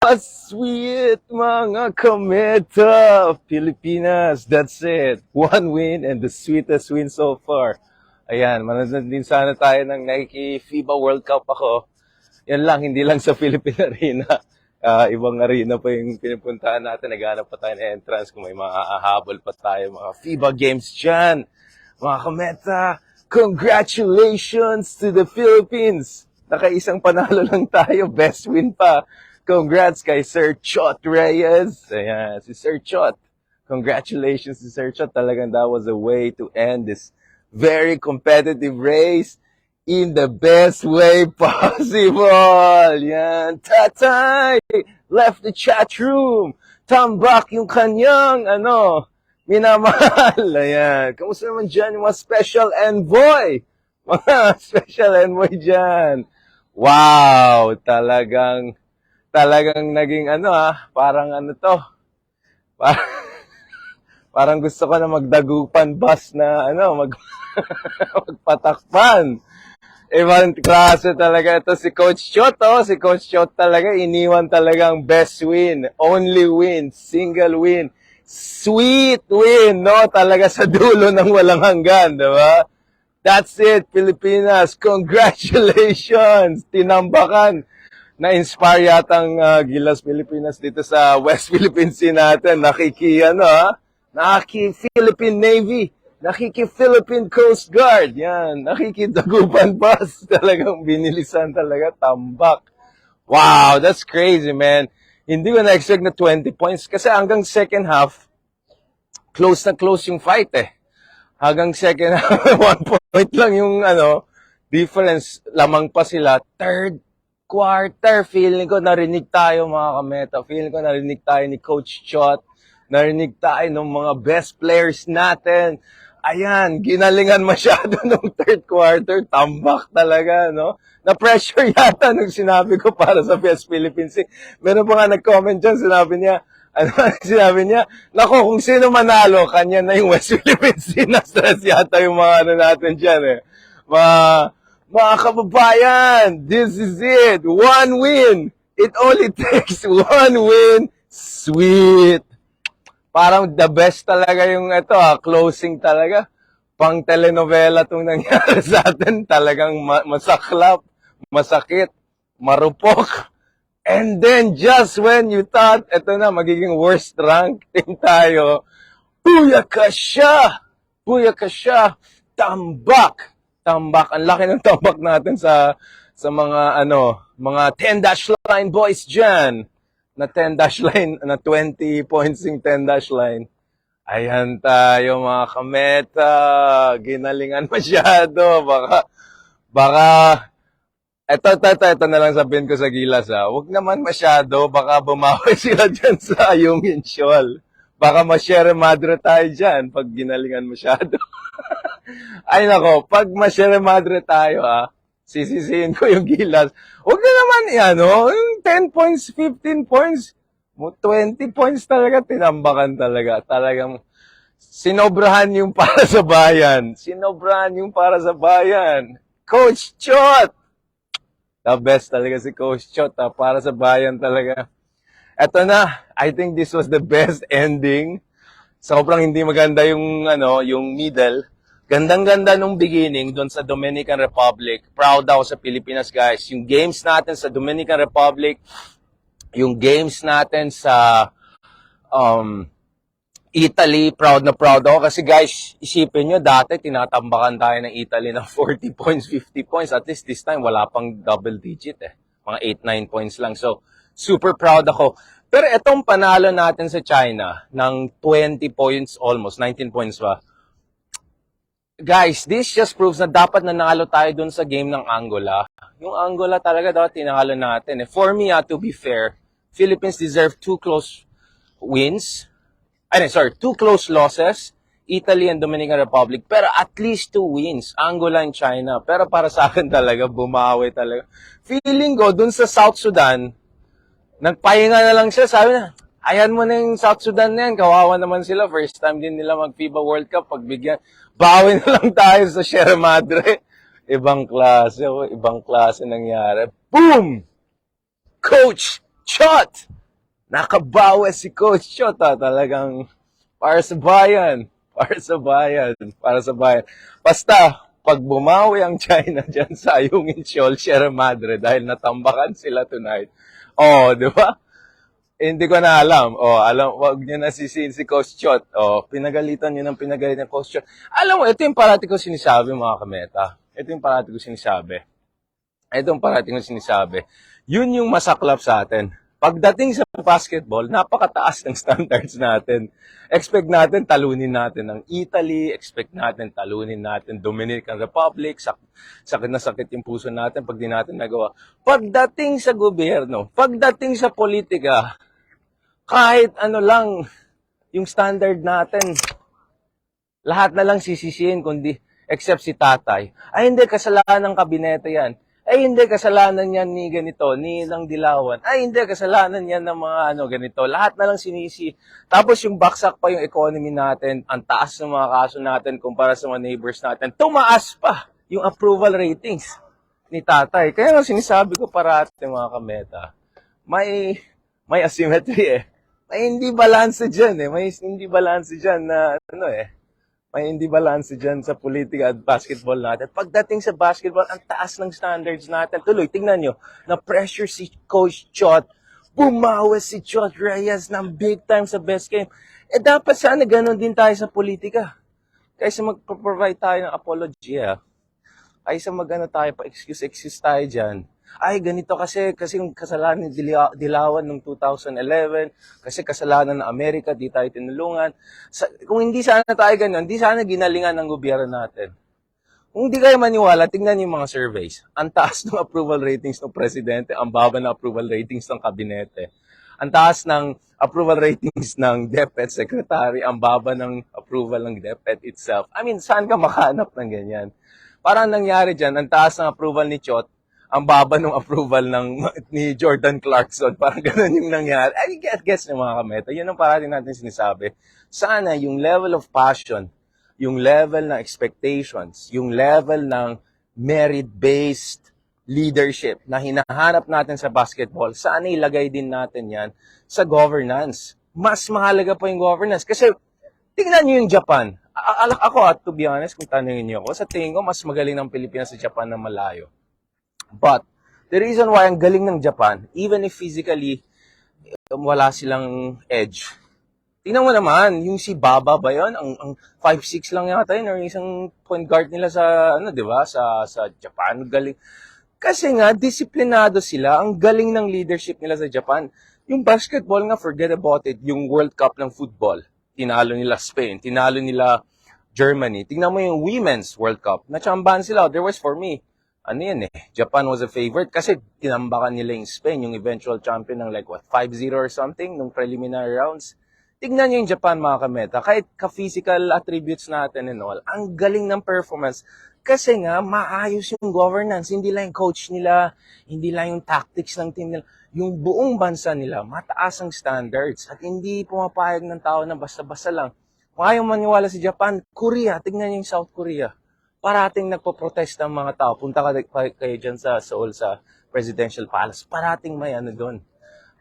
Sweet mga kameta, Pilipinas, that's it. One win and the sweetest win so far. Ayan, manonood din sana tayo ng Nike FIBA World Cup ako. Yan lang, hindi lang sa Philippine Arena. Ibang arena pa yung pinupuntahan natin. Naghanap pa tayo ng entrance kung may maahabol pa tayo. Mga FIBA games dyan. Mga kameta, congratulations to the Philippines! Nakaisang panalo lang tayo, best win pa. Congrats kay Sir Chot Reyes. Ayan, si Sir Chot. Congratulations to Sir Chot. Talagang that was a way to end this very competitive race in the best way possible. Yan. Tatay left the chat room. Tambak yung kanyang, minamahal. Ayan. Kamusta naman dyan yung mga special envoy? Mga special envoy dyan. Wow, talagang naging parang to. Parang, parang gusto ko na magdagupan bus na magpatakpan. Ibang klase talaga ito si Coach Chot, Si Coach Chot talaga iniwan talagang best win, only win, single win, sweet win, Talaga sa dulo ng walang hanggan, 'di ba? That's it, Pilipinas. Congratulations. Tinambakan. Na-inspire yatang Gilas Pilipinas dito sa West Philippine Sea natin. Nakiki-Philippine Navy, nakiki-Philippine Coast Guard, yan, nakiki-Dagupan Bus, talagang binilisan talaga, tambak. Wow, that's crazy, man. Hindi ko na-expect na 20 points kasi hanggang second half, close na close yung fight Hanggang second half, 1 point lang yung difference, lamang pa sila. Third quarter, feeling ko narinig tayo mga kameta. Feeling ko narinig tayo ni Coach Chot. Narinig tayo ng mga best players natin. Ayan, ginalingan masyado nung third quarter. Tambak talaga, Na-pressure yata nung sinabi ko para sa West Philippines. Meron pa nga nag-comment dyan, sinabi niya, nako, kung sino manalo, kanya na yung West Philippines. Na-stress yata yung mga natin dyan Mga kababayan, this is it. One win. It only takes one win. Sweet. Parang the best talaga yung closing talaga. Pang telenovela itong nangyari sa atin. Talagang masaklap, masakit, marupok. And then just when you thought, ito na, magiging worst ranking tayo, buyaka siya! Buyaka siya! Tambak! Tambak. Ang laki ng tambak natin sa mga mga 10-dash line boys dyan. Na 10-dash line, na 20 points yung 10-dash line. Ayan tayo mga kameta. Ginalingan masyado. Baka, ito na lang sabihin ko sa Gilas Huwag naman masyado. Baka bumawi sila dyan sa yung insyol. Baka ma-share madre tayo dyan pag ginalingan masyado. Ay nako, pag ma-share madre tayo sisisihin ko yung Gilas. Huwag na naman yung 10 points, 15 points, 20 points talaga, tinambakan talaga. Talagang sinobrahan yung para sa bayan. Sinobrahan yung para sa bayan. Coach Chot! The best talaga si Coach Chot para sa bayan talaga. Eto na, I think this was the best ending. Sobrang hindi maganda yung yung middle. Gandang-ganda nung beginning doon sa Dominican Republic. Proud ako sa Pilipinas, guys. Yung games natin sa Dominican Republic, yung games natin sa Italy, proud na proud ako. Kasi guys, isipin nyo, dati tinatambakan tayo ng Italy ng 40 points, 50 points. At least this time, wala pang double digit Mga 8-9 points lang. So, super proud ako. Pero itong panalo natin sa China ng 20 points almost, 19 points ba? Guys, this just proves na dapat nanalo tayo dun sa game ng Angola. Yung Angola talaga dapat tinalo natin. For me, to be fair, Philippines deserve 2 close wins. 2 close losses. Italy and Dominican Republic. Pero at least 2 wins. Angola and China. Pero para sa akin talaga, bumawi talaga. Feeling ko, dun sa South Sudan, nagpahinga na lang siya. Sabi na, ayan mo na yung South Sudan na yan. Kawawa naman sila. First time din nila mag-FIBA World Cup. Pagbigyan, bawi na lang tayo sa Sierra Madre. Ibang klase nangyari. Boom! Coach Chot! Nakabawi si Coach Chot, talagang para sa bayan. Para sa bayan. Para sa bayan. Basta, pag bumawi ang China dyan sa Ayungin Shoal, Sierra Madre, dahil natambakan sila tonight. Oh, di ba? Hindi ko na alam. Oh, alam, wag niyo na sisihin si Coach Chot. Oh, pinagalitan niyo ng pinagalitan ng Coach Chot. Alam mo, ito yung parati ko sinasabi, mga kameta. Ito yung parati ko sinasabi. Ito yung parati ko sinasabi. Yun yung masaklap sa atin. Pagdating sa basketball, napakataas ng standards natin. Expect natin talunin natin ang Italy, expect natin talunin natin Dominican Republic, sakit na sakit yung puso natin pag di natin nagawa. Pagdating sa gobyerno, pagdating sa politika, kahit ano lang yung standard natin, lahat na lang sisisihin kundi except si tatay. Ay hindi, kasalanan ng kabinete yan. Ay hindi, kasalanan yan ni ganito, ni ng Dilawan. Ay hindi, kasalanan yan ng mga ganito. Lahat na lang sinisi. Tapos yung baksak pa yung economy natin, ang taas ng mga kaso natin kumpara sa mga neighbors natin. Tumaas pa yung approval ratings ni tatay. Kaya nga sinasabi ko parati, mga kameta, may asymmetry eh. May hindi balance dyan eh. May hindi balance dyan na may hindi balance dyan sa politika at basketball natin. Pagdating sa basketball, ang taas ng standards natin. Tuloy, tingnan nyo, na-pressure si Coach Chot. Bumawi si Chot Reyes ng big time sa best game. Eh dapat sana ganun din tayo sa politika. Kaysa mag-provide tayo ng apology, kaysa tayo, pa-excuse tayo dyan. Ay, ganito kasi yung kasalanan ni Dilawan noong 2011, kasi kasalanan ng Amerika, di tayo tinulungan. Kung hindi sana tayo ganun, hindi sana ginalingan ng gobyerno natin. Kung hindi kayo maniwala, tingnan niyo yung mga surveys. Ang taas ng approval ratings ng presidente, ang baba ng approval ratings ng kabinete. Ang taas ng approval ratings ng DepEd secretary, ang baba ng approval ng DepEd itself. I mean, saan ka makahanap ng ganyan? Parang nangyari dyan, ang taas ng approval ni Chot, ang baba ng approval ni Jordan Clarkson. Parang ganun yung nangyari. I guess ng mga kameta. Yun ang parating natin sinasabi. Sana yung level of passion, yung level ng expectations, yung level ng merit-based leadership na hinahanap natin sa basketball, sana ilagay din natin yan sa governance. Mas mahalaga pa yung governance. Kasi tingnan nyo yung Japan. Ako, to be honest, kung tanongin niyo ako, sa tingin ko, mas magaling ng Pilipinas sa Japan na malayo. But, the reason why ang galing ng Japan, even if physically wala silang edge, tingnan mo naman, yung si Baba ba yun? Ang 5'6 lang yata yun, or isang point guard nila sa, di ba, sa Japan. Galing. Kasi nga, disiplinado sila. Ang galing ng leadership nila sa Japan. Yung basketball nga, forget about it. Yung World Cup ng football, tinalo nila Spain, tinalo nila Germany. Tingnan mo yung Women's World Cup. Natsambahan sila. Otherwise, for me, Japan was a favorite kasi tinambakan nila yung Spain, yung eventual champion ng 5-0 or something nung preliminary rounds. Tignan nyo yung Japan, mga kameta. Kahit ka-physical attributes natin and all, ang galing ng performance. Kasi nga, maayos yung governance. Hindi lang yung coach nila, hindi lang yung tactics ng team nila. Yung buong bansa nila, mataas ang standards. At hindi pumapayag ng tao na basta-basta lang. Kung ayaw maniwala si Japan, Korea, tignan nyo yung South Korea. Parating nagpo-protest ang mga tao. Punta kayo dyan sa Seoul, sa Presidential Palace. Parating may doon.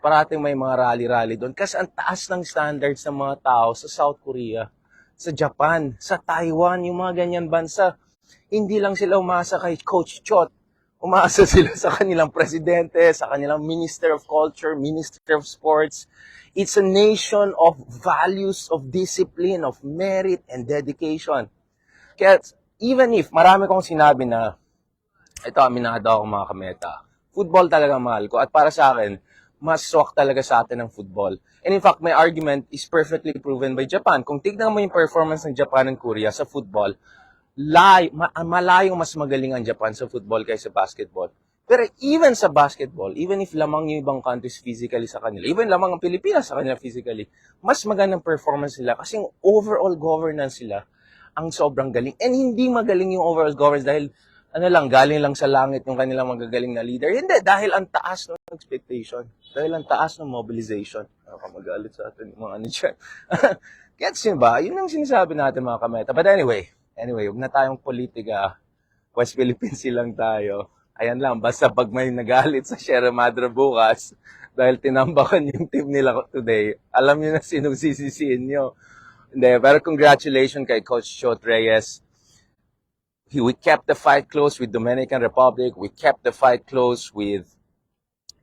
Parating may mga rally-rally doon. Kasi ang taas ng standards ng mga tao sa South Korea, sa Japan, sa Taiwan, yung mga ganyan bansa. Hindi lang sila umasa kay Coach Chot. Umasa sila sa kanilang presidente, sa kanilang Minister of Culture, Minister of Sports. It's a nation of values, of discipline, of merit, and dedication. Kaya even if, marami kong sinabi na, ito, aminado ako mga kameta, football talaga mahal ko. At para sa akin, mas swak talaga sa atin ng football. And in fact, my argument is perfectly proven by Japan. Kung tignan mo yung performance ng Japan and Korea sa football, malayong mas magaling ang Japan sa football kaysa basketball. Pero even sa basketball, even if lamang yung ibang countries physically sa kanila, even lamang ang Pilipinas sa kanila physically, mas magandang performance sila kasi yung overall governance sila ang sobrang galing. And hindi magaling yung overall governance dahil galing lang sa langit yung kanilang magagaling na leader. Hindi, dahil ang taas ng expectation. Dahil ang taas ng mobilization. Magalit sa atin yung mga dyan. Gets yun ba? Yun ang sinasabi natin mga kameta. But anyway, huwag na tayong politika. West Philippines lang tayo. Ayan lang, basta pag may nagalit sa Sierra Madre bukas, dahil tinambakan yung team nila today, alam niyo na sinong sisisiin nyo. Hindi, pero congratulations kay Coach Chot Reyes. We kept the fight close with Dominican Republic. We kept the fight close with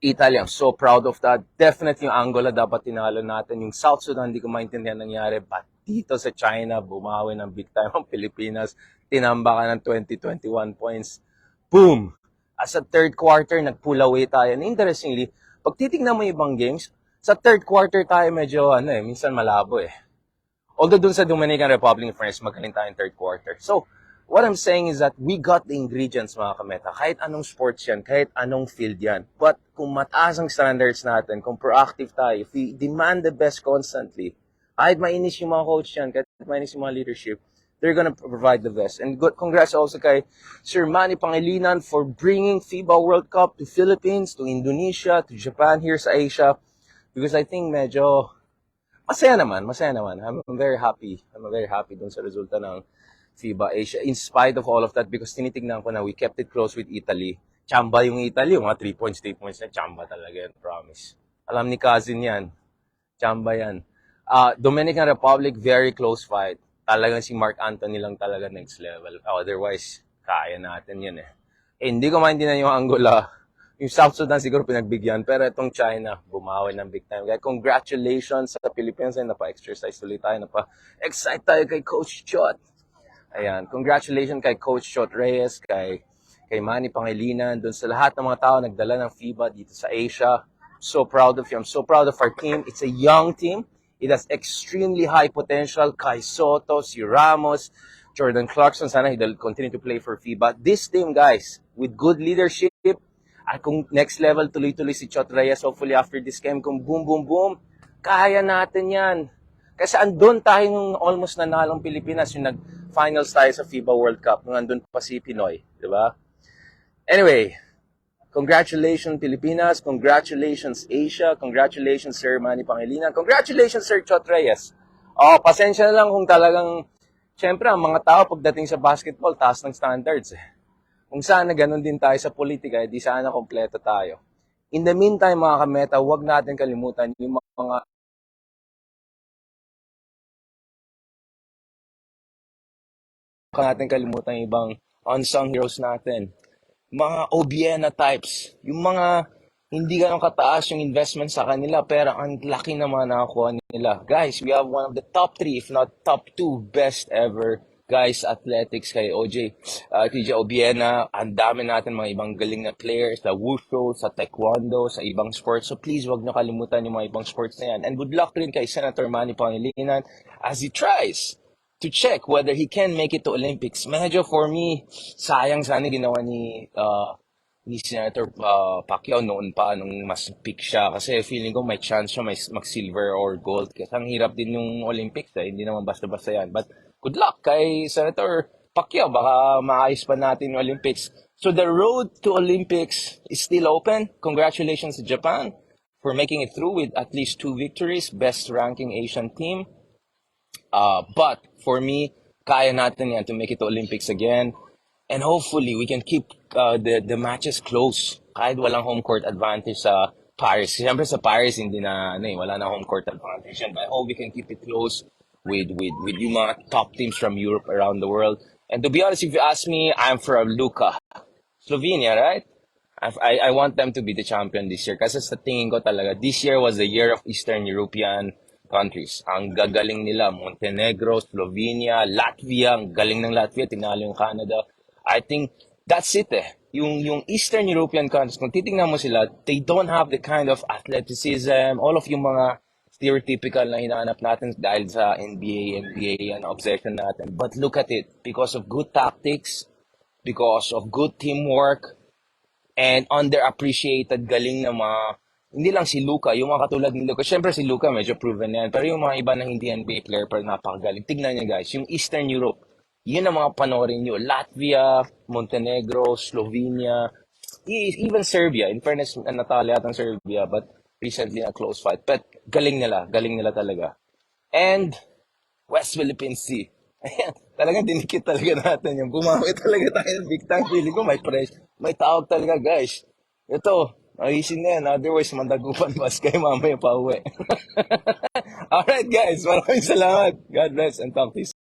Italy. I'm so proud of that. Definitely yung Angola dapat tinalo natin. Yung South Sudan, hindi ko maintindihan nangyari. But dito sa China, bumawi ng big time ang Pilipinas. Tinambakan ng 20-21 points. Boom! As sa third quarter, nag-pull away tayo. And interestingly, pag titignan mo yung ibang games, sa third quarter tayo medyo, minsan malabo eh. Although dun sa Dominican Republic of France, magaling tayong third quarter. So, what I'm saying is that we got the ingredients, mga kameta. Kahit anong sports yan, kahit anong field yan. But kung mataas ang standards natin, kung proactive tayo, if we demand the best constantly, kahit mainis yung mga coach yan, kahit mainis yung mga leadership, they're gonna provide the best. And good, congrats also kay Sir Manny Pangilinan for bringing FIBA World Cup to Philippines, to Indonesia, to Japan, here sa Asia. Because I think medyo masaya naman. I'm very happy dun sa resulta ng FIBA Asia. In spite of all of that, because tinitignan ko na we kept it close with Italy. Chamba yung Italy, yung mga 3 points na, chamba talaga yan, promise. Alam ni Cousin yan. Chamba yan. Dominican Republic, very close fight. Talagang si Mark Anthony lang talaga next level. Otherwise, kaya natin yan eh. Hindi ko maintindihan yung Angola. Yung South Sudan siguro pinagbigyan, pero itong China, bumawi ng big time. Kaya congratulations sa Philippines ay napa-exercise tuloy tayo, napa-excite tayo kay Coach Chot. Ayan, congratulations kay Coach Chot Reyes, kay Manny Pangilinan, dun sa lahat ng mga tao nagdala ng FIBA dito sa Asia. So proud of you. I'm so proud of our team. It's a young team. It has extremely high potential. Kai Soto, si Ramos, Jordan Clarkson, sana he'll continue to play for FIBA. This team, guys, with good leadership, at kung next level tuloy-tuloy si Chot Reyes, hopefully after this game, kung boom, kaya natin yan. Kasi andun tayo nung almost nanalong Pilipinas, yung nag-finals tayo sa FIBA World Cup, nung andun pa si Pinoy, di ba? Anyway, congratulations Pilipinas, congratulations Asia, congratulations Sir Manny Pangilinan, congratulations Sir Chot Reyes. Pasensya na lang kung talagang, syempre ang mga tao pagdating sa basketball, taas ng standards eh. Kung sana ganun din tayo sa politika, di sana kompleto tayo. In the meantime, mga kameta, huwag natin kalimutan yung mga yung ibang unsung heroes natin. Mga Obiena types, yung mga hindi ganun kataas yung investment sa kanila, pero ang laki naman nakakuha nila. Guys, we have one of the top 3, if not top 2 best ever guys athletics kay OJ. TJ Obiena, ang dami natin mga ibang galing na players sa wushu, sa taekwondo, sa ibang sports. So please, wag nyo kalimutan yung mga ibang sports na yan. And good luck rin kay Senator Manny Pangilinan as he tries to check whether he can make it to Olympics. Medyo for me, sayang sana ginawa ni Senator Pacquiao noon pa nung mas peak siya kasi feeling ko may chance siya mag-silver or gold kasi ang hirap din yung Olympics hindi naman basta-basta yan. But good luck kay Senator Pacquiao, baka maayos pa natin yung Olympics. So the road to Olympics is still open. Congratulations to Japan for making it through with at least 2 victories, best ranking Asian team. But for me, kaya natin yan to make it to Olympics again. And hopefully, we can keep the matches close. Kahit walang home court advantage sa Paris. Siyempre sa Paris, hindi na, wala na home court advantage yan. But I hope we can keep it close with yung mga top teams from Europe around the world. And to be honest, if you ask me, I'm from Luka. Slovenia, right? I want them to be the champion this year. Kasi sa tingin ko talaga, this year was the year of Eastern European countries. Ang gagaling nila, Montenegro, Slovenia, Latvia, ang galing ng Latvia, tinalo yung Canada. I think that's it eh. Yung Eastern European countries, kung titingnan mo sila, they don't have the kind of athleticism, all of yung mga stereotypical na hinahanap natin dahil sa NBA and obsession natin. But look at it, because of good tactics, because of good teamwork, and underappreciated galing na mga, hindi lang si Luka, yung mga katulad ni Luka. Siyempre si Luka medyo proven yan, pero yung mga iba na hindi NBA player pero napakagaling. Tignan niyo guys, yung Eastern Europe, yun ang mga panoorin nyo. Latvia, Montenegro, Slovenia, even Serbia. In fairness, natalo yata ang Serbia, but recently a close fight. But galing nila talaga. And West Philippine Sea. Ayan, talagang dinikit talaga natin yung bumawi talaga tayo ng big time. Feeling ko may press, may tawag talaga guys. Ito, ayusin na yan. Otherwise, mandagupan mas kayo mamaya pa uwi. Alright guys, maraming salamat. God bless and talk to you soon.